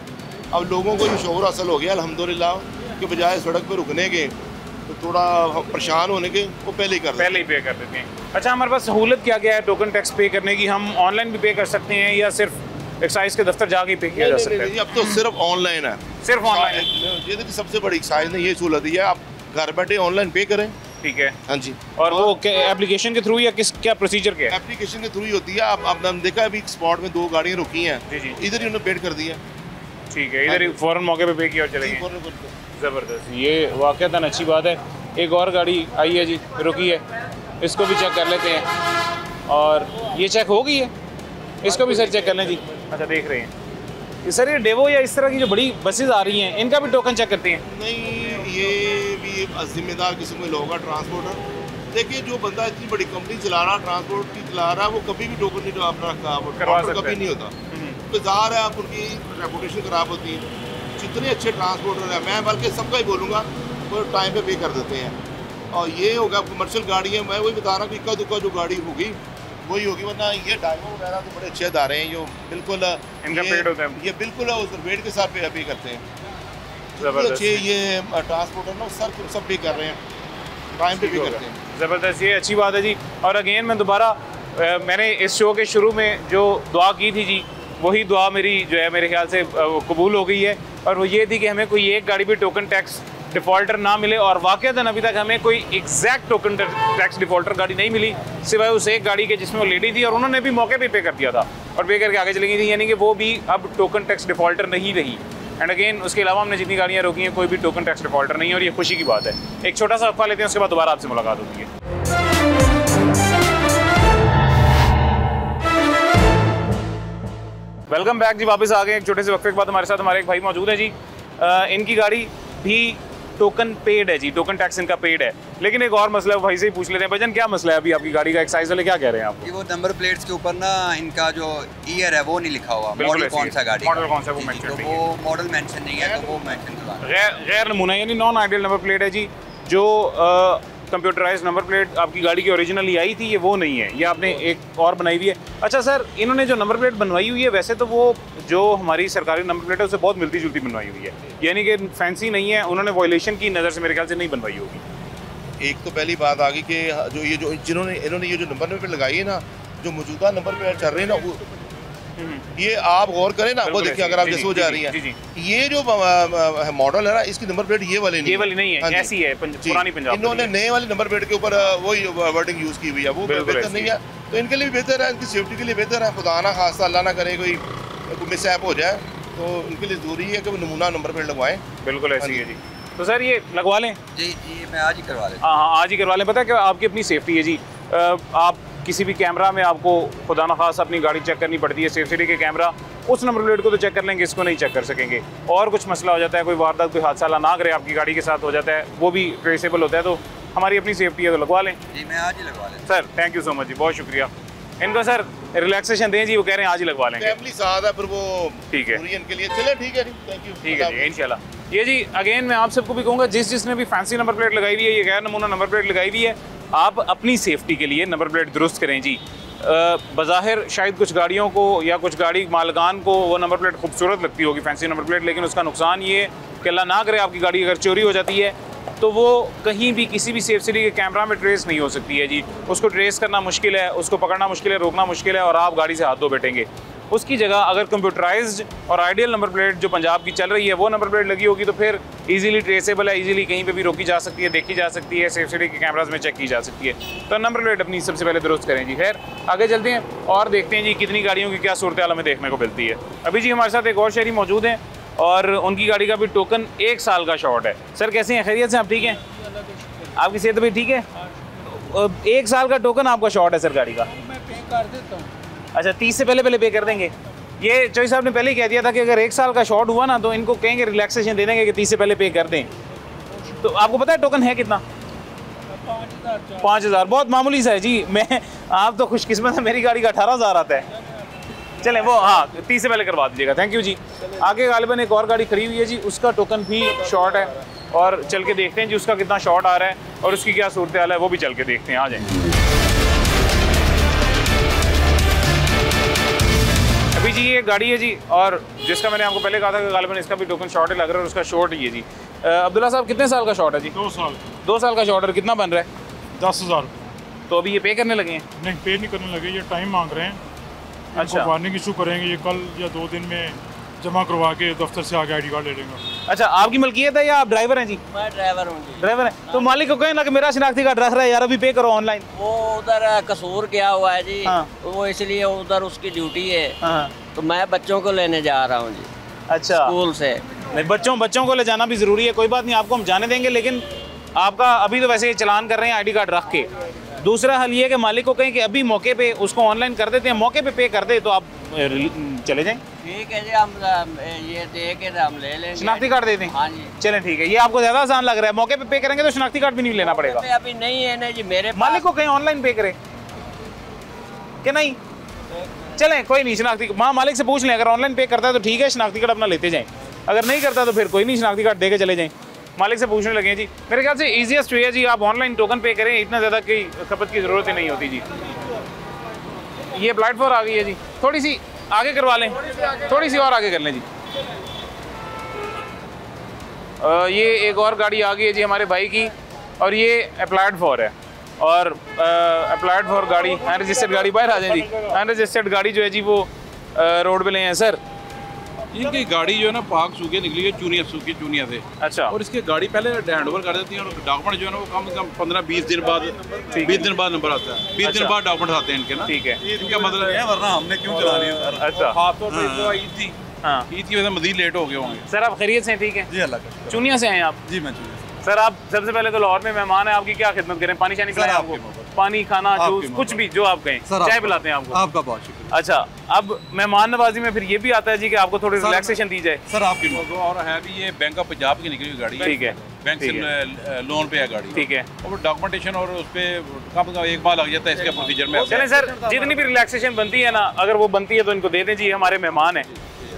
अब लोगों को ये शौर हासिल हो गया अल्हम्दुलिल्लाह के बजाय सड़क पर रुकने के, तो थोड़ा परेशान होने के वो पहले ही पे कर देते हैं। अच्छा, हमारे पास सहूलत क्या क्या है टोकन टैक्स पे करने की? हम ऑनलाइन भी पे कर सकते हैं या सिर्फ एक्साइज के दफ्तर जाके पे किया जा सकता है? अब तो सिर्फ ऑनलाइन है, सिर्फ ऑनलाइन। ये तो सबसे बड़ी एक्साइज ने ये सहूलत दी है, आप घर बैठे ऑनलाइन पे करें। ठीक है, हाँ जी। और वो एप्लीकेशन के थ्रू या क्या प्रोसीजर क्या है? एप्लीकेशन के थ्रू ही होती है। आप हमने देखा अभी स्पॉट में 2 गाड़ियाँ रुकी हैं, इधर ही उन्होंने पेड कर दिया। ठीक है, इधर ही फ़ौरन मौके पे किया और चले गए। ज़बरदस्त, ये वाक़अतन अच्छी बात है। एक और गाड़ी आई है जी, रुकी है, इसको भी चेक कर लेते हैं। और ये चेक हो गई है, इसको भी सर चेक कर लें जी। अच्छा, देख रहे हैं सर, ये डेवो या इस तरह की जो बड़ी बसेस आ रही हैं, इनका भी टोकन चेक करते हैं? नहीं, ये भी जिम्मेदार किस्म में लोग ट्रांसपोर्टर। देखिए, जो बंदा इतनी बड़ी कंपनी चला रहा, ट्रांसपोर्ट की चला रहा है, वो कभी भी टोकन नहीं अपना रखता, कभी नहीं होता। तो ज़ाहिर है आप उनकी रेपुटेशन ख़राब होती है। जितने अच्छे ट्रांसपोर्टर हैं, मैं बल्कि सबका ही बोलूँगा, वो टाइम पे कर देते हैं। और ये होगा कमर्शियल गाड़ी है, मैं वही बता रहा हूँ कि इक्का दुक्का जो गाड़ी होगी वही होगी, वरना ये ड्राइवर वगैरह तो बड़े अच्छे अदारे हैं जो बिल्कुल इनका पेड होता है, ये बिल्कुल उस वेट के साथ पे करते हैं। अच्छे ये ट्रांसपोर्टर ना सब पे कर रहे हैं, टाइम पे भी करते हैं। ज़बरदस्त, ये अच्छी बात है जी। और अगेन मैं दोबारा मैंने इस शो के शुरू में जो दुआ की थी जी, वही दुआ मेरी जो है मेरे ख्याल से कबूल हो गई है। और वो ये थी कि हमें कोई एक गाड़ी भी टोकन टैक्स डिफ़ॉल्टर ना मिले, और वाक़अतन अभी तक हमें कोई एग्जैक्ट टोकन टैक्स डिफ़ॉल्टर गाड़ी नहीं मिली, सिवाय उस एक गाड़ी के जिसमें वो लेडी थी और उन्होंने भी मौके पे कर दिया था और पे करके आगे चली गई थी, यानी कि वो भी अब टोकन टैक्स डिफ़ॉल्टर नहीं रही। एंड अगेन उसके अलावा हमने जितनी गाड़ियाँ रोकी हैं, कोई भी टोकन टैक्स डिफ़ॉल्टर नहीं है, और ये खुशी की बात है। एक छोटा सा वक्फा लेते हैं, उसके बाद दोबारा आपसे मुलाकात होती है। वेलकम बैक जी, वापस आ गए एक छोटे से वक्फे के बाद। हमारे साथ हमारे एक भाई मौजूद है जी। इनकी गाड़ी भी टोकन पेड है जी, टोकन टैक्स इनका पेड है। लेकिन एक और मसला है, भाई से ही पूछ लेते हैं। भजन क्या मसला है अभी आपकी गाड़ी का? एक्साइज वाले क्या कह रहे हैं आप? वो नंबर प्लेट्स के ऊपर ना इनका जो ईयर है वो नहीं लिखा हुआ, मॉडल कौन सा गाड़ी, मॉडल कौन सा वो मेंशन तो नहीं है। वो मॉडल मेंशन नहीं है, तो वो मेंशन करवाना। गैर नमूना यानी नॉन आइडियल नंबर प्लेट है जी। जो कंप्यूटराइज नंबर प्लेट आपकी गाड़ी की ओरिजिनली आई थी, ये वो नहीं है, ये आपने एक और बनाई हुई है। अच्छा सर, इन्होंने जो नंबर प्लेट बनवाई हुई है वैसे तो वो जो हमारी सरकारी नंबर प्लेट है उससे बहुत मिलती जुलती बनवाई हुई है, यानी कि फैंसी नहीं है। उन्होंने वॉयलेशन की नज़र से मेरे ख्याल से नहीं बनवाई होगी। एक तो पहली बात आ गई कि जो इन्होंने ये जो नंबर प्लेट लगाई है ना, जो मौजूदा नंबर प्लेट चल रहे हैं ना, वो ये आप गौर करें ना, वो देखिए अगर आप जैसे हो जा रही है, ये जो मॉडल है ना, इसकी नंबर प्लेट ये वाली नहीं है, ऐसी है पुरानी पंजाब। इन्होंने नए वाली नंबर प्लेट के ऊपर वही वर्डिंग यूज की हुई है, वो बेहतर नहीं है। तो इनके लिए भी बेहतर है, इनकी सेफ्टी के लिए बेहतर है। खुदा ना खास्ता अल्लाह ना करे कोई मिसहैप हो जाए, तो इनके लिए जरूरी है कि वो नमूना नंबर प्लेट लगवाएं। बिल्कुल ऐसी है जी। तो सर ये लगवा लें? जी मैं आज ही करवा लेता। हाँ, आज ही करवा लें। पता है कि आपकी अपनी सेफ्टी है जी। आप किसी भी कैमरा में आपको खुदा न खास अपनी गाड़ी चेक करनी पड़ती है, सेफ सिटी के कैमरा उस नंबर प्लेट को तो चेक कर लेंगे, इसको नहीं चेक कर सकेंगे। और कुछ मसला हो जाता है, कोई वारदात, कोई हादसा ना करे आपकी गाड़ी के साथ हो जाता है, वो भी ट्रेसेबल होता है। तो हमारी अपनी सेफ्टी है, तो लगवा लें। जी मैं आज ही लगवा लें sir. Thank you so much जी, बहुत शुक्रिया। इनको सर रिलैक्सेशन दें जी, वो कह रहे हैं आज ही लगवा लेंगे। फैमिली साथ है, फिर वो ठीक है इनके लिए चले। ठीक है जी, थैंक यू। ठीक है जी, इंशाल्लाह। ये जी अगेन मैं आप सबको भी कहूँगा, जिसने भी फैंसी नंबर प्लेट लगाई हुई है, ये गैर नमूना नंबर प्लेट लगाई हुई है, आप अपनी सेफ्टी के लिए नंबर प्लेट दुरुस्त करें जी। बज़ाहिर शायद कुछ गाड़ियों को या कुछ गाड़ी मालकान को वो नंबर प्लेट खूबसूरत लगती होगी, फैंसी नंबर प्लेट, लेकिन उसका नुकसान ये कि अल्लाह ना करे आपकी गाड़ी अगर चोरी हो जाती है तो वो कहीं भी किसी भी सेफ सिटी के कैमरा में ट्रेस नहीं हो सकती है जी। उसको ट्रेस करना मुश्किल है, उसको पकड़ना मुश्किल है, रोकना मुश्किल है, और आप गाड़ी से हाथ धो बैठेंगे। उसकी जगह अगर कंप्यूटराइज्ड और आइडियल नंबर प्लेट जो पंजाब की चल रही है वो नंबर प्लेट लगी होगी तो फिर इजीली ट्रेसेबल है, इजीली कहीं पे भी रोकी जा सकती है, देखी जा सकती है, सेफ सिटी के कैमराज में चेक की जा सकती है। तो नंबर प्लेट अपनी सबसे पहले दुरुस्त करें जी। खैर आगे चलते हैं और देखते हैं जी कितनी गाड़ियों की क्या सूरत हाल हमें देखने को मिलती है। अभी जी हमारे साथ एक और शहरी मौजूद हैं और उनकी गाड़ी का भी टोकन 1 साल का शॉर्ट है। सर कैसे हैं, खैरियत से? आप ठीक हैं? आपकी सेहत भी ठीक है? 1 साल का टोकन आपका शॉर्ट है सर गाड़ी का? मैं पे कर देता हूँ। अच्छा, 30 से पहले पे कर देंगे। ये चौधरी साहब ने पहले ही कह दिया था कि अगर 1 साल का शॉर्ट हुआ ना तो इनको कहेंगे रिलैक्सेशन दे देंगे कि 30 से पहले पे कर दें। तो आपको पता है टोकन है कितना? 5000। बहुत मामूली सा है जी। मैं आप तो खुशकिस्मत है, मेरी गाड़ी का 18000 आता है। चलें वो, हाँ 30 से पहले करवा दीजिएगा। थैंक यू जी। आगे गालिबन एक और गाड़ी खड़ी हुई है जी, उसका टोकन भी शॉर्ट है और चल के देखते हैं जी उसका कितना शॉर्ट आ रहा है और उसकी क्या सूरत हाल है, वो भी चल के देखते हैं। आ जाएंगे। अभी जी ये गाड़ी है जी और जिसका मैंने आपको पहले कहा था कि गालिबन इसका भी टोकन शॉर्ट है लग रहा है और उसका शॉर्ट ही है जी। अब्दुल्ला साहब कितने साल का शॉर्ट है जी? 2 साल। 2 साल का शॉर्ट, और कितना बन रहा है? 10,000। तो अभी ये पे करने लगे हैं? नहीं, पे नहीं करने लगे, ये टाइम मांग रहे हैं। अच्छा, वार्निंग इशू करेंगे, ये कल या 2 दिन में जमा करवा के दफ्तर से आगे ID कार्ड ले लेंगे। अच्छा, आपकी मलकियत है या आप ड्राइवर हैं जी? मैं ड्राइवर हूँ जी। ड्राइवर है तो मालिक को कहें ना कि मेरा शनाख्ती कार्ड रख रहा है यार, अभी पे करो ऑनलाइन। वो उधर कसूर किया हुआ है जी। हाँ। वो इसलिए उधर उसकी ड्यूटी है। हाँ। तो मैं बच्चों को लेने जा रहा हूँ जी। अच्छा, स्कूल से। नहीं, बच्चों को ले जाना भी ज़रूरी है, कोई बात नहीं, आपको हम जाने देंगे, लेकिन आपका अभी तो वैसे ये चलान कर रहे हैं ID कार्ड रख के। दूसरा हल ये है कि मालिक को कहें कि अभी मौके पे उसको ऑनलाइन कर देते हैं, मौके पे कर दे तो आप चले जाएं। ठीक है जी, हम ये दे के हम ले लेंगे। शनाख्ती कार्ड दे दें? हाँ जी। चलें ठीक है, ये आपको ज़्यादा आसान लग रहा है। मौके पे करेंगे तो शनाख्ती कार्ड भी नहीं लेना पड़ेगा। अभी नहीं है ना जी मेरे। मालिक को कहें ऑनलाइन पे करें कि नहीं? चलें कोई नहीं, शनाख्ती मालिक से पूछ लें, अगर ऑनलाइन पे करता है तो ठीक है, शनाख्ती कार्ड अपना लेते जाएं, अगर नहीं करता तो फिर कोई नहीं, शनाख्ती कार्ड दे के चले जाएं। मालिक से पूछने लगे जी। मेरे ख्याल से ईजीएस्ट वे है जी, आप ऑनलाइन टोकन पे करें, इतना ज़्यादा की खपत की ज़रूरत ही नहीं होती जी। ये प्लेटफॉर्म आ गई है जी, थोड़ी सी आगे करवा लें, थोड़ी सी और आगे कर लें जी। ये एक और गाड़ी आ गई है जी हमारे भाई की और ये अप्लाइड फॉर है और अप्लाइड फॉर गाड़ी अनरजिस्टर्ड गाड़ी, बाहर आ जाए जी। अनरजिस्टर्ड गाड़ी जो है जी वो रोड पे ले हैं सर। इनकी गाड़ी जो है ना पाक सूखे निकली है चूनिया से। अच्छा। और इसकी गाड़ी पहले हैंड ओवर कर देती है और डॉक्यूमेंट जो है ना वो कम से कम 15-20 दिन बाद 20 दिन बाद नंबर आता है। 20 दिन बाद डॉक्यूमेंट आते हैं इनके ना। ठीक है, इनका मतलब है वरना हमने क्यों चलानी है सर। अच्छा, खासतौर पर तो ईद थी, हाँ ईद की वजह से मजीद लेट हो गए होंगे। सर। आप खैरियत से हैं? ठीक है जी, अल्लाह का। चुनिया से हैं आप? जी मैं चुनिया से। सर आप सबसे पहले तो लाहौर में मेहमान है, आपकी क्या खिदमत करें? पानी शानी पिलाएं आपको? पानी, खाना, जूस, कुछ भी जो आप कहें, चाय पिलाते हैं आपको? आपका बहुत शुक्रिया। अच्छा, अब मेहमान नवाजी में फिर ये भी आता है जी कि आपको थोड़ी रिलैक्सेशन दी जाए? सर आपकी और है भी ये बैंक ऑफ पंजाब की निकली हुई गाड़ी है। ठीक है, बैंक से लोन पे है गाड़ी। ठीक है, और डॉक्यूमेंटेशन और उस पे कम से कम एक बार लग जाता है इसके प्रोसीजर में। चलें सर, जितनी भी रिलैक्सेशन बनती है ना, अगर वो बनती है तो इनको दे दें जी, हमारे मेहमान हैं।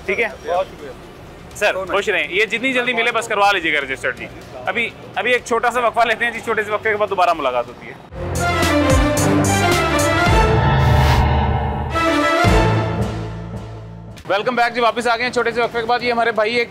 ठीक है, बहुत शुक्रिया सर, खुश रहें। ये जितनी जल्दी मिले बस करवा लीजिएगा रजिस्टर्ड जी। अभी एक छोटा सा वक्फा लेते हैं जी, छोटे से वक्फे के बाद दोबारा मुलाकात होती है। वेलकम बैक जी, वापस आ गए हैं छोटे से वक्फे के बाद। ये हमारे भाई एक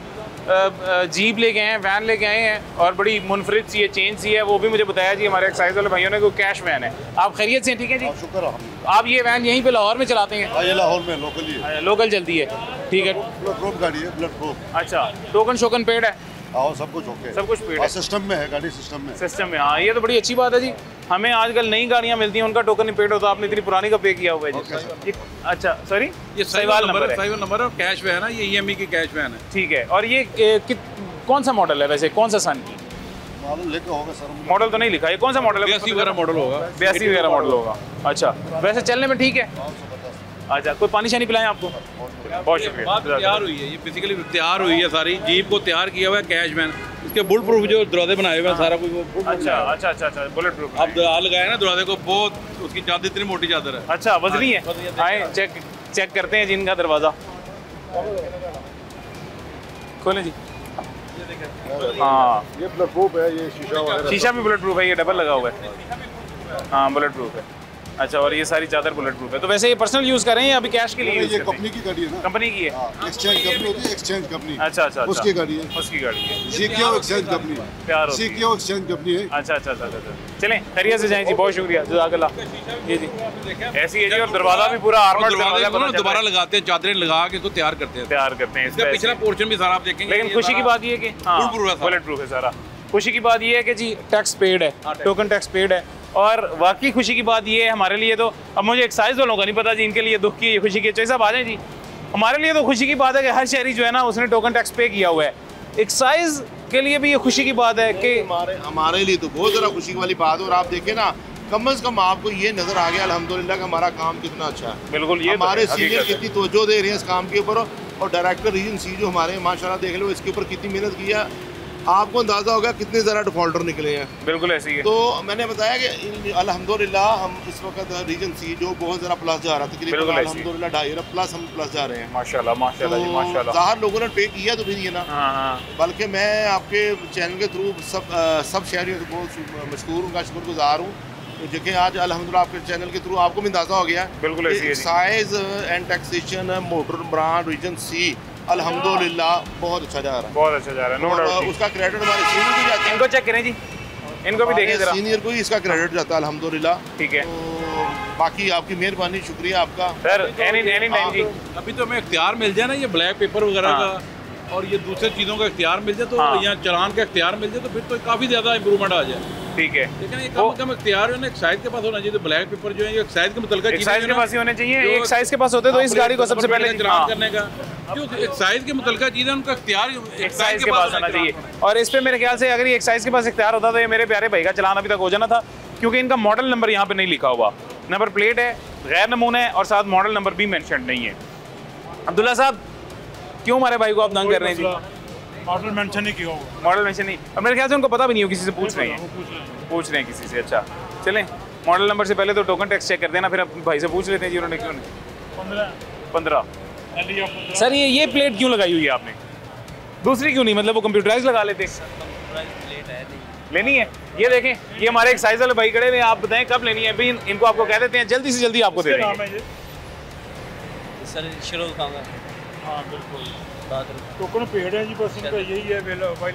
जीप लेके आए हैं, वैन लेके आए हैं और बड़ी मुनफरिद सी है, चेंज सी है। वो भी मुझे बताया जी हमारे एक्साइज वाले भाइयों ने कि कैश वैन है। आप खैरियत से हैं? ठीक है जी, शुक्र। आप ये वैन यहीं पे लाहौर में चलाते हैं? ये लाहौर में लोकल ही है। लोकल चलती है, ठीक है। ब्लड प्रूफ गाड़ी है, ब्लड प्रूफ। अच्छा, टोकन शोकन पेड है? हाँ, सब कुछ ओके, सब कुछ पेड है, सिस्टम में है गाड़ी, सिस्टम में। हाँ, ये तो बड़ी अच्छी बात है जी। हमें आजकल नई गाड़ियाँ मिलती हैं, उनका टोकन नहीं पेड होता। आपने इतनी पुरानी का पे किया हुआ है जी। अच्छा, सॉरी, ये साहिवाल नंबर है, कैश वैन है, ये ईएमई की कैश वैन है। ठीक है, और ये कौन सा मॉडल है वैसे, कौन सा सन की? मॉडल लिखा होगा सर, मॉडल तो नहीं लिखा है। कौन सा मॉडल है? 82 वगैरह मॉडल होगा। 82 वगैरह मॉडल होगा। अच्छा, वैसे चलने में ठीक है? अच्छा, कोई पानी शानी पिलाएं आपको? बहुत शुक्रिया। बात तैयार हुई है, ये बेसिकली तैयार हुई है सारी जीप को तैयार किया हुआ है कैश वैन। इसके बुलेट प्रूफ जो दरवाजे बनाए हुए हैं सारा कुछ। अच्छा, बुलेट प्रूफ। आप दरार लगाए ना दरवाजे को, बहुत उसकी चादर इतनी मोटी चादर है। अच्छा, वजनी है। आए चेक करते हैं जिनका दरवाजा खोलें जी। हाँ, ये ब्लड प्रूफ है, ये शीशा भी बुलेट प्रूफ है, ये डबल लगा हुआ है। हाँ, बुलेट प्रूफ है। अच्छा, और ये सारी चादर बुलेट प्रूफ है। तो वैसे ये पर्सनल यूज कर रहे हैं या अभी कैश के लिए? ये कंपनी की गाड़ी है ना, कंपनी की है। एक्सचेंज कंपनी होती है, एक्सचेंज कंपनी। अच्छा, उसकी गाड़ी है, उसकी गाड़ी है। सीक्यो एक्सचेंज कंपनी, प्यार सीक्यो एक्सचेंज कंपनी है। अच्छा। चलें, खैरियत से जाएं जी, बहुत शुक्रिया, जज़ाकल्लाह। ये जी ऐसी है जी, और दरवाजा भी पूरा आर्मर्ड दरवाजा दोबारा लगाते हैं, चादरें लगा के इसको तैयार करते हैं। इसका पिछला पोर्शन भी सारा आप देखेंगे। लेकिन खुशी की बात ये है कि बुलेट प्रूफ है सारा। खुशी की बात ये है कि जी टैक्स पेड है, टोकन टैक्स पेड है। और वाकई खुशी की बात ये है हमारे लिए, तो अब मुझे एक्साइज वालों का नहीं पता जी, इनके लिए दुख की खुशी की। चौधरी साहब आ जाएं जी। हमारे लिए तो खुशी की बात है कि हर शहरी जो है ना उसने टोकन टैक्स पे किया हुआ है। एक्साइज के लिए भी ये खुशी की बात है कि हमारे लिए तो बहुत ज़्यादा खुशी वाली बात है। और आप देखें ना, कम से कम आपको ये नज़र आ गया अल्हम्दुलिल्लाह कि हमारा काम कितना अच्छा है। बिल्कुल, ये हमारे सीनियर कितनी तवज्जो दे रहे हैं इस काम के ऊपर, और डायरेक्टर रीजन सी जो हमारे माशाल्लाह देख लो इसके ऊपर कितनी मेहनत की है। आपको अंदाज़ा होगा कितने ज़्यादा डिफॉल्टर निकले हैं। बिल्कुल ऐसी है। तो मैंने बताया कि अल्हम्दुलिल्लाह हम इस वक्त रीजन सी जो बहुत ज़्यादा प्लस जा रहा था, तकरीबन अल्हम्दुलिल्लाह 2.5 अरब प्लस हम प्लस जा रहे हैं। माशाल्लाह जी, माशाल्लाह। ज़ाहिर लोगों ने पे किया तो फिर ये ना, बल्कि मैं आपके चैनल के थ्रू सब शहरियों को बहुत मशहूर उनका शुक्रगुजार हूँ, जो कि आज अल्हम्दुलिल्लाह आपके चैनल के थ्रू आपको भी अंदाज़ा हो गया। बिल्कुल ऐसी है। Excise and taxation motor brand region C अल्हम्दुलिल्लाह बहुत अच्छा जा रहा है, बहुत अच्छा जा रहा है, नो डाउट। उसका क्रेडिट हमारे सीनियर को जाता है। इनको चेक करें जी, इनको भी देखिए जरा, सीनियर को ही इसका क्रेडिट जाता है अल्हम्दुलिल्लाह। ठीक है, तो बाकी आपकी मेहरबानी, शुक्रिया आपका सर। एनी टाइम जी। अभी तो हमें इख्तियार मिल जाए ना ये ब्लैक पेपर वगैरह का, और ये दूसरे चीज़ों का इख्तियार मिल जाए, तो यहाँ चलान का इख्तियार मिल जाए, तो फिर तो काफ़ी ज़्यादा इंप्रूवमेंट आ जाए। ठीक है, लेकिन ये कम से कम इख्तियार जो है ना एक्साइज के पास होना चाहिए। तो ब्लैक पेपर जो है ये एक्साइज के मुतल्लिका एक्साइज के पास ही होने चाहिए। एक एक्साइज के पास होते तो इस गाड़ी को सबसे पहले चलान करने का, जो एक्साइज के मुतल्लिका चीज़ें उनका इख्तियार एक्साइज के पास होना चाहिए। और इस पे मेरे ख्याल से अगर ये एक्साइज के पास इख्तियार होता तो ये मेरे प्यारे भाई का चलान अभी तक हो जाना था, क्योंकि इनका मॉडल नंबर यहाँ पे नहीं लिखा हुआ। नंबर प्लेट है, गैर नमूना है, और साथ मॉडल नंबर भी मेंशन नहीं है। अब्दुल्ला साहब, क्यों हमारे भाई को आप तंग कर रहे हैं जी? मॉडल मेंशन नहीं किया होगा। मॉडल मेंशन नहीं, और मेरे ख्याल से उनको पता भी नहीं हो, किसी से पूछ रहे हैं किसी से। अच्छा, चलें, मॉडल नंबर से पहले तो टोकन टैक्स चेक कर देना, फिर अब भाई से पूछ लेते हैं जी उन्होंने क्यों नहीं। 15। सर ये प्लेट क्यों लगाई हुई है आपने? दूसरी क्यों नहीं, मतलब वो कंप्यूटराइज लगा लेते? लेनी है, ये देखें, ये हमारे एक साइज वाले भाई खड़े हैं, आप बताएं कब लेनी है? भाई इनको आपको कह देते हैं जल्दी से जल्दी आपको दे देंगे। सर शुरू हाँ बिल्कुल, टोकन पेड है जी, बस इनका यही है।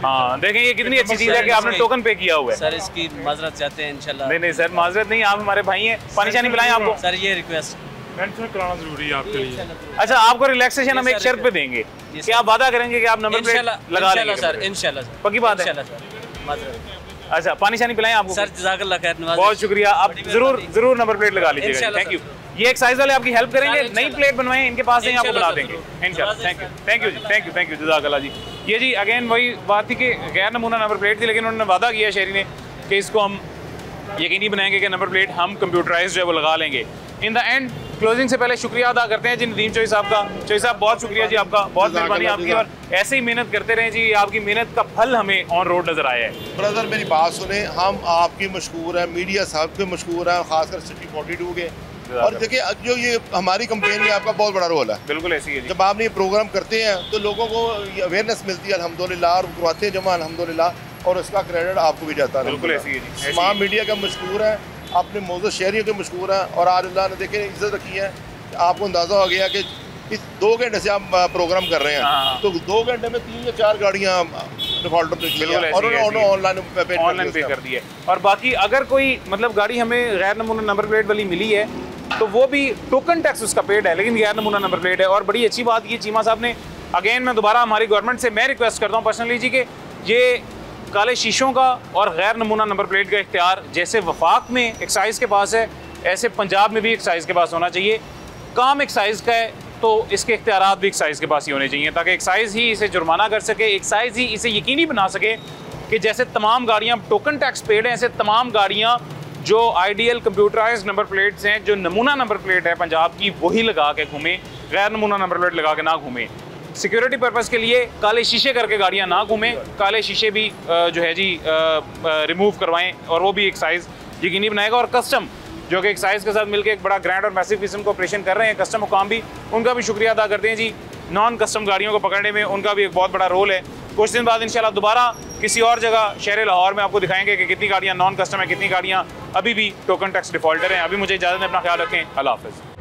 हाँ देखें, ये कितनी अच्छी चीज़ है कि आपने टोकन पे किया हुआ है। सर इसकी माजरत चाहते हैं इंशाल्लाह। नहीं सर, माजरत नहीं, आप हमारे भाई हैं। पानी शानी पिलाएं आपको? सर ये रिक्वेस्ट मेंशन कराना जरूरी है आपके लिए। अच्छा, आपको रिलैक्सेशन हम एक शर्त पे देंगे कि आप वादा करेंगे कि आप नंबर प्लेट लगा लेंगे सर, इंशाल्लाह सर, पक्की बात है। अच्छा, पानी शानी पिलाएं आपको? सर जज़ाकल्लाह खैर, बहुत शुक्रिया। आप जरूर नंबर प्लेट लगा लीजिएगा। Thank you. ये एक्साइज वाले आपकी हेल्प करेंगे, नई प्लेट बनवाएं इनके पास से आपको बना देंगे इंशाल्लाह। थैंक यू जी, थैंक यू जज़ाकल्लाह जी। ये जी अगेन वही बात थी कि गैर नमूना नंबर प्लेट थी, लेकिन उन्होंने वादा किया शहरी ने कि इसको हम यकीनी बनाएंगे कि नंबर प्लेट हम कंप्यूटराइज जो है वो लगा लेंगे। इन द एंड क्लोजिंग से पहले शुक्रिया अदा करते हैं जी नदीम चौधरी साहब का। चौधरी साहब बहुत शुक्रिया जी आपका, बहुत मेहरबानी आपकी, और ऐसे ही मेहनत करते रहें जी, आपकी मेहनत का फल हमें ऑन रोड नजर आया है। ब्रदर मेरी बात सुने, हम आपकी मशहूर हैं, मीडिया साहब के मशहूर हैं, खासकर सिटी 42 के, और देखिए जो ये हमारी कंपेन में आपका बहुत बड़ा रोल है। बिल्कुल ऐसी है जी। जब आप ये प्रोग्राम करते हैं तो लोगों को अवेयरनेस मिलती है अल्हम्दुलिल्लाह, और करवाते हैं जमा अल्हम्दुलिल्लाह, और उसका क्रेडिट आपको भी जाता है। बिल्कुल ऐसी है जी। तमाम मीडिया का मशहूर है, अपने मौजूद शहरियों के मशहूर हैं, और आज अल्लाह ने देखे इज्जत रखी है। आपको अंदाज़ा हो गया कि इस 2 घंटे से आप प्रोग्राम कर रहे हैं, तो 2 घंटे में 3 या 4 गाड़ियाँ डिफॉल्टर पे ऑनलाइन पे कर दी है। और बाकी अगर कोई मतलब गाड़ी हमें गैर नमूना नंबर प्लेट वाली मिली है तो वो भी टोकन टैक्स उसका पेड है, लेकिन गैर नमूना नंबर प्लेट है। और बड़ी अच्छी बात ये चीमा साहब ने, अगेन मैं दोबारा हमारी गवर्नमेंट से मैं रिक्वेस्ट करता हूँ पर्सनली जी कि ये काले शीशों का और गैर नमूना नंबर प्लेट का इख्तियार जैसे वफाक में एक्साइज के पास है, ऐसे पंजाब में भी एक्साइज के पास होना चाहिए। काम एक्साइज का है तो इसके इख्तियारात भी एक्साइज के पास ही होने चाहिए, ताकि एक्साइज ही इसे जुर्माना कर सके, एक्साइज ही इसे यकीनी बना सके कि जैसे तमाम गाड़ियाँ टोकन टैक्स पेड हैं, ऐसे तमाम गाड़ियाँ जो आइडियल कंप्यूटराइज नंबर प्लेट्स हैं, जो नमूना नंबर प्लेट है पंजाब की, वही लगा के घूमें, गैर नमूना नंबर प्लेट लगा के ना घूमें। सिक्योरिटी पर्पज़ के लिए काले शीशे करके गाड़ियाँ ना घूमें, काले शीशे भी जो है जी रिमूव करवाएं, और वो भी एक्साइज यकीनी बनाएगा। और कस्टम जो कि एक्साइज के साथ मिलकर एक बड़ा ग्रैंड और मैसिव किस्म का ऑपरेशन कर रहे हैं, कस्टम हुकाम भी, उनका भी शुक्रिया अदा करते हैं जी। नॉन कस्टम गाड़ियों को पकड़ने में उनका भी एक बहुत बड़ा रोल है। कुछ दिन बाद इंशाल्लाह दोबारा किसी और जगह शहर लाहौर में आपको दिखाएंगे कि कितनी गाड़ियाँ नॉन कस्टम है, कितनी गाड़ियाँ अभी भी टोकन टैक्स डिफॉल्टर हैं। अभी मुझे इजाज़त है, अपना ख्याल रखें, अल्लाह हाफ़िज़।